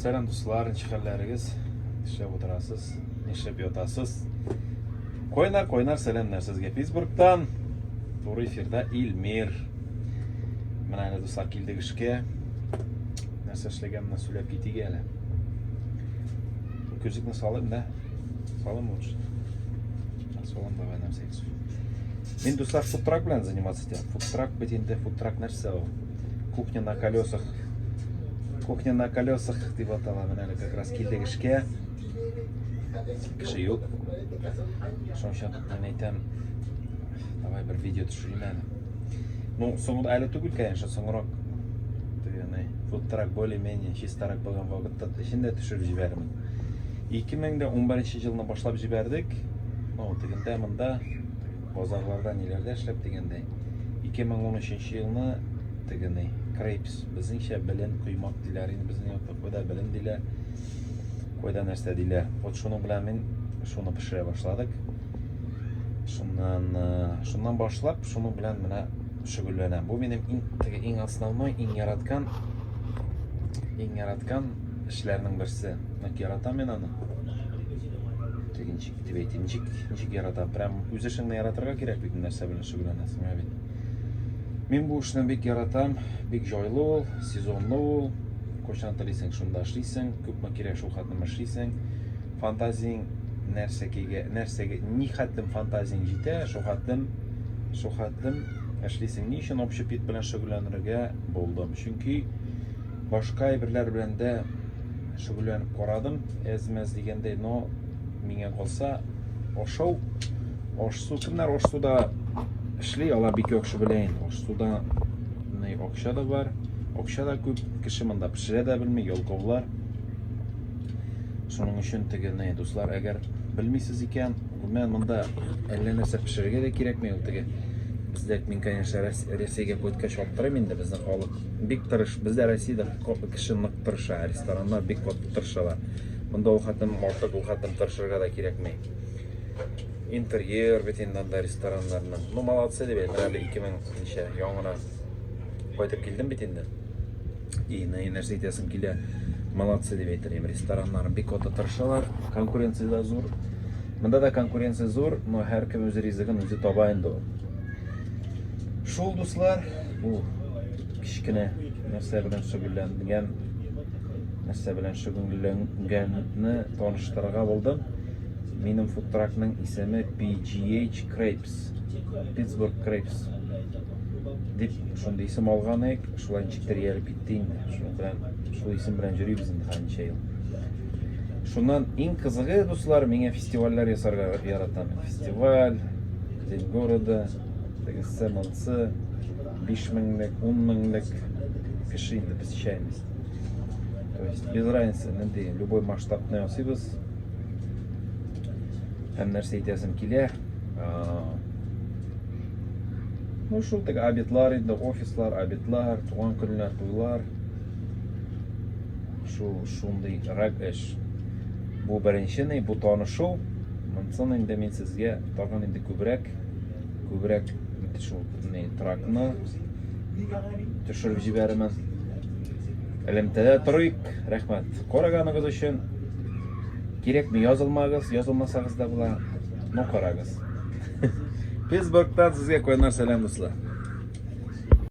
Selam dostlar, çıkarlarınız. İşte oturasız, işe biyotasız. Koynar selamlar sizge Pittsburgh'dan. Doğru efirde İlmir. Mana dostlar kildik işke. Nasıl işlegemden söyleyip gitti gele. Bu gözükme salayım da. Salayım mı olsun? Salayım da ben namsayız. Men dostlar food truck bilen заниматься этим. Food truck бетинде food truck нәрсе о. Кухня на колесах. Кухня на колесах деп аталады, мына как раз келдік ішке. Кіші yok. Шонша мен айтам, давай бір видео түсірейін әлі. Ну, соңында әлі түгіл, конечно, соңырақ. Food truck более-менее чистарак болған вакытта ішінде түсіріп жібердім. 2011 жылына башлап жібердік. Ну, дегенде мында базарларда нелерде эшләп дегенде. 2013 жылны дегенде Crepes, bizning bilen kuymak diler, bizning yoqda bilen diler, koyda нәрсе diler. Вот şunun bilen men şunu pişire başladık. Şundan başlap, şunun bilen mena şugullanam. Bu benim eng основной, eng yaratgan işlerinin birisi. Nak yaratam men onu. Teginçik debeyt, incik yaratam. Prям üz işinni yaratırga kerak bir нәрсе bilen şugullanasın. Мен bu işini bek yaratam, bek joylu ol, sezonlu ol. Koçan tileysen şunda işleysen, köpme kerek şol xatnıma işleysen. Fantaziying nersege ni xatlim fantaziying jite, şol xatlim işleysen. Ni için общепит bilen şugullanırga boldum. Çünkü başka birler bilen de şugullanıp koradım. Ezmez degende no mingen olsa oşsu kimler oşsu da işli ala bir kökşü bileyin. Oşsuda ne okşa da var. Okşa da köp kişi mında pişire de bilmeyi yolkovlar. Şunun için ne dostlar, eğer bilmeysiz iken men mında ellenirse pişirge de gerekmiyor tege. Bizde min конечно Rossiyaga ko'tka shoptirib endi bizni xalq bek tirish, bizda Rossiyada kişi nıq tirishar, restoranlar bek tirishar. Bunda u xatim ortiq u xatim tirishga da kerakmay. Интерьер бетиндан да ресторанларынан. Ну, молодцы деп мен әле 2000 яңына кайтып келдим бетинде. И на нәрсе айтасым килә. Молодцы деп әйтәм. Рестораннарын бик ота тырышалар. Конкуренция да зур. Монда да конкуренция зур, но һәр кем үз ризыгын үзе таба инде. Шул дуслар, бу кичкенә нәрсә белән шөгыльләнгәнне таныштырырга булдым. Benim food truck'ның ismi PGH Crepes, Pittsburgh Crepes. Dip şunda isim alğanık, şulan çiktiriyelip gittiğinde. Şu isim bilen jürüyüz indi hangi yıl. Şundan en kızığı dostlar, mene festivaller yasarga yaratam. Festival, День города, саманцы, 5000'lik, 10.000'lik кişi indi посещаемость. То есть без разницы, любой масштаб насыбыз. Hem нәрсе айтасым килә. Ну шул теге обедлар инде, офислар, обедлар, туган көннәр, туйлар. Шундый рак эш. Бу беренче, бу танышу. Монсын инде мен сезгә тагын инде күбрәк шул тракны төшереп җибәрәмен. Элемтәдә торыйк. Рәхмәт. Караганыгыз өчен. Gerekmi yazılmağız, yazılmasağız da bula, no karagız. Pittsburgh'dan sizge koyanlar selam dostlar.